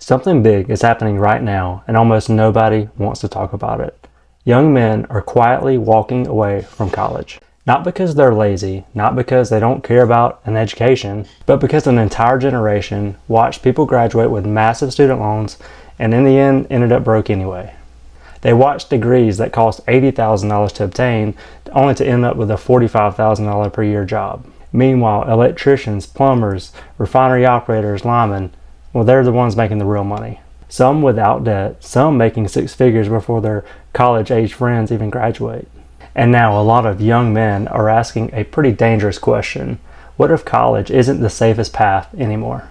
Something big is happening right now, and almost nobody wants to talk about it. Young men are quietly walking away from college. Not because they're lazy, not because they don't care about an education, but because an entire generation watched people graduate with massive student loans and in the end ended up broke anyway. They watched degrees that cost $80,000 to obtain only to end up with a $45,000 per year job. Meanwhile, electricians, plumbers, refinery operators, linemen, well, they're the ones making the real money. Some without debt, some making six figures before their college-age friends even graduate. And now a lot of young men are asking a pretty dangerous question. What if college isn't the safest path anymore?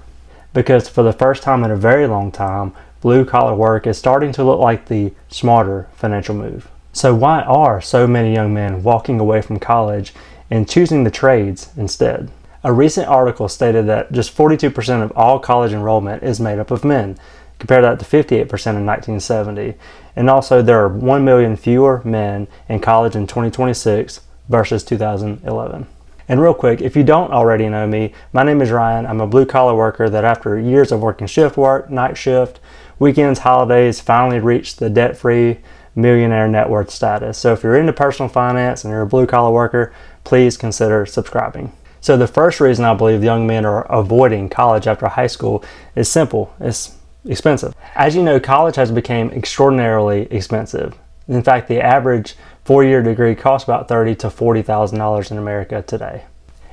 Because for the first time in a very long time, blue-collar work is starting to look like the smarter financial move. So why are so many young men walking away from college and choosing the trades instead? A recent article stated that just 42% of all college enrollment is made up of men. Compare that to 58% in 1970. And also there are 1 million fewer men in college in 2026 versus 2011. And real quick, if you don't already know me, my name is Ryan. I'm a blue-collar worker that after years of working shift work, night shift, weekends, holidays, finally reached the debt-free millionaire net worth status. So if you're into personal finance and you're a blue-collar worker, please consider subscribing. So the first reason I believe young men are avoiding college after high school is simple. It's expensive. As you know, college has become extraordinarily expensive. In fact, the average four-year degree costs about $30,000 to $40,000 in America today.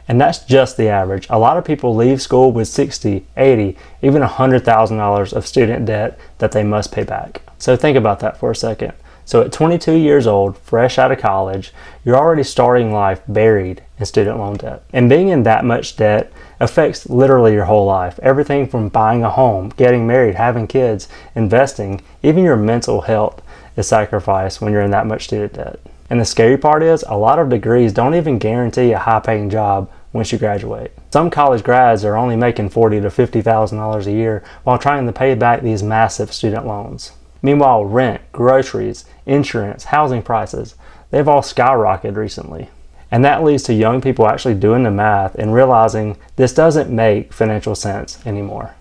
And that's just the average. A lot of people leave school with $60,000, $80,000, even $100,000 of student debt that they must pay back. So think about that for a second. So at 22 years old, fresh out of college, you're already starting life buried in student loan debt. And being in that much debt affects literally your whole life. Everything from buying a home, getting married, having kids, investing, even your mental health is sacrificed when you're in that much student debt. And the scary part is a lot of degrees don't even guarantee a high-paying job once you graduate. Some college grads are only making $40,000 to $50,000 a year while trying to pay back these massive student loans. Meanwhile, rent, groceries, insurance, housing prices, they've all skyrocketed recently. And that leads to young people actually doing the math and realizing this doesn't make financial sense anymore.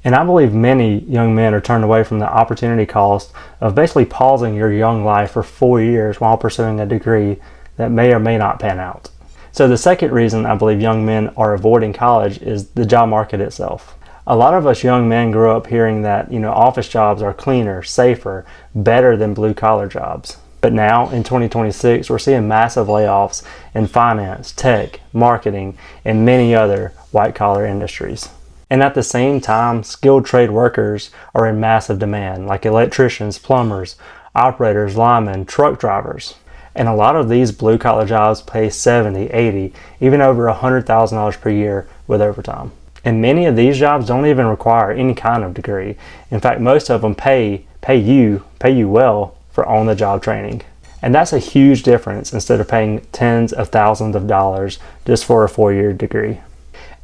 And I believe many young men are turned away from the opportunity cost of basically pausing your young life for 4 years while pursuing a degree that may or may not pan out. So the second reason I believe young men are avoiding college is the job market itself. A lot of us young men grew up hearing that, office jobs are cleaner, safer, better than blue-collar jobs. But now, in 2026, we're seeing massive layoffs in finance, tech, marketing, and many other white-collar industries. And at the same time, skilled trade workers are in massive demand, like electricians, plumbers, operators, linemen, truck drivers. And a lot of these blue-collar jobs pay $70,000, $80,000, even over $100,000 per year with overtime. And many of these jobs don't even require any kind of degree. In fact, most of them pay you well for on-the-job training. And that's a huge difference instead of paying tens of thousands of dollars just for a 4-year degree.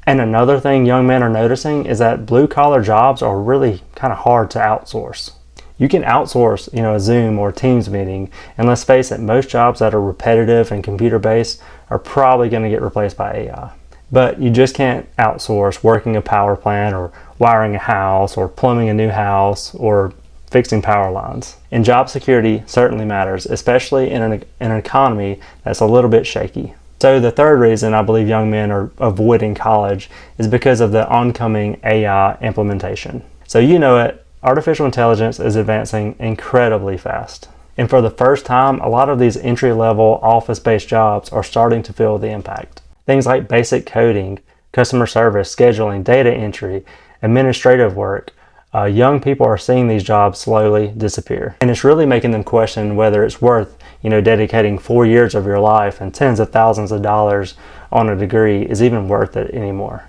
And another thing young men are noticing is that blue-collar jobs are really kind of hard to outsource. You can outsource, a Zoom or Teams meeting, and let's face it, most jobs that are repetitive and computer-based are probably going to get replaced by AI. But you just can't outsource working a power plant or wiring a house or plumbing a new house or fixing power lines. And job security certainly matters, especially in an economy that's a little bit shaky. So the third reason I believe young men are avoiding college is because of the oncoming AI implementation. So you know it, artificial intelligence is advancing incredibly fast. And for the first time, a lot of these entry-level office-based jobs are starting to feel the impact. Things like basic coding, customer service, scheduling, data entry, administrative work, young people are seeing these jobs slowly disappear. And it's really making them question whether it's worth, dedicating 4 years of your life and tens of thousands of dollars on a degree is even worth it anymore.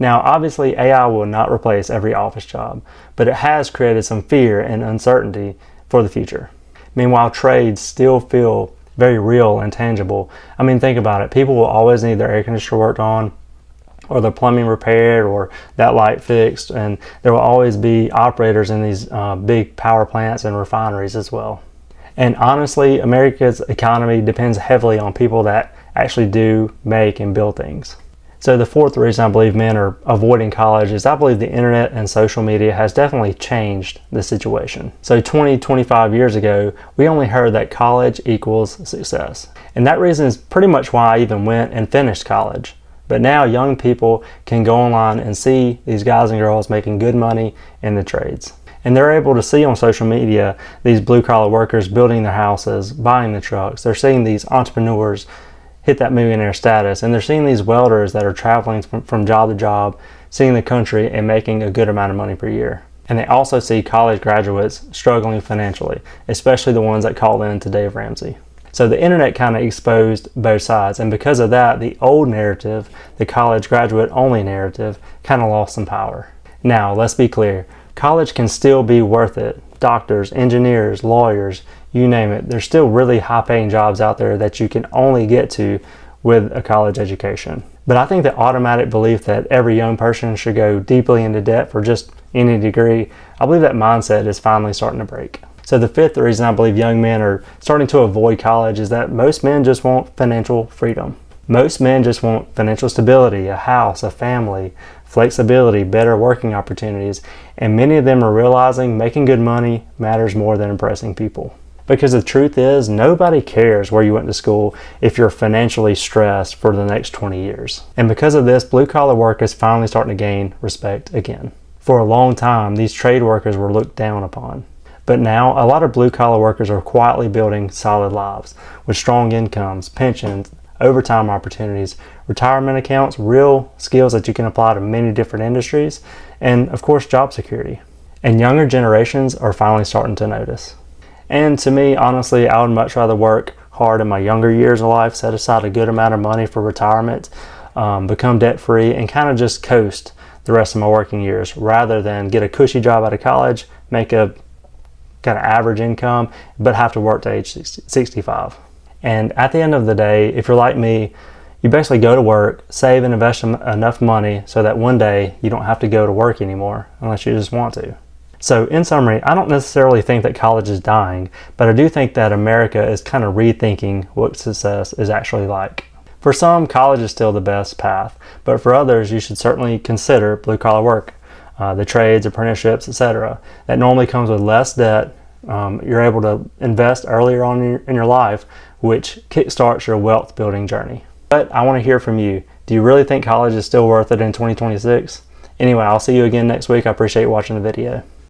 Now, obviously, AI will not replace every office job, but it has created some fear and uncertainty for the future. Meanwhile, trades still feel very real and tangible. I mean, think about it. People will always need their air conditioner worked on or their plumbing repaired or that light fixed. And there will always be operators in these big power plants and refineries as well. And honestly, America's economy depends heavily on people that actually do make and build things. So the fourth reason I believe men are avoiding college is I believe the internet and social media has definitely changed the situation. So 25 years ago, we only heard that college equals success. And that reason is pretty much why I even went and finished college. But now young people can go online and see these guys and girls making good money in the trades. And they're able to see on social media these blue-collar workers building their houses, buying the trucks. They're seeing these entrepreneurs hit that millionaire status. And they're seeing these welders that are traveling from job to job, seeing the country and making a good amount of money per year. And they also see college graduates struggling financially, especially the ones that call in to Dave Ramsey. So the internet kind of exposed both sides, and because of that, the old narrative, the college graduate only narrative, kind of lost some power. Now, let's be clear, college can still be worth it. Doctors, engineers, lawyers, you name it, there's still really high paying jobs out there that you can only get to with a college education. But I think the automatic belief that every young person should go deeply into debt for just any degree, I believe that mindset is finally starting to break. So the fifth reason I believe young men are starting to avoid college is that most men just want financial freedom. Most men just want financial stability, a house, a family, flexibility, better working opportunities, and many of them are realizing making good money matters more than impressing people. Because the truth is, nobody cares where you went to school if you're financially stressed for the next 20 years. And because of this, blue-collar work is finally starting to gain respect again. For a long time, these trade workers were looked down upon. But now, a lot of blue-collar workers are quietly building solid lives with strong incomes, pensions, overtime opportunities, retirement accounts, real skills that you can apply to many different industries, and of course, job security. And younger generations are finally starting to notice. And to me, honestly, I would much rather work hard in my younger years of life, set aside a good amount of money for retirement, become debt-free, and kind of just coast the rest of my working years, rather than get a cushy job out of college, make a kind of average income, but have to work to age 65. And at the end of the day, if you're like me, you basically go to work, save and invest enough money so that one day you don't have to go to work anymore unless you just want to. So in summary, I don't necessarily think that college is dying, but I do think that America is kind of rethinking what success is actually like. For some, college is still the best path, but for others, you should certainly consider blue-collar work. The trades, apprenticeships, etc. That normally comes with less debt. You're able to invest earlier on in your life, which kickstarts your wealth building journey. But I want to hear from you. Do you really think college is still worth it in 2026? Anyway, I'll see you again next week. I appreciate you watching the video.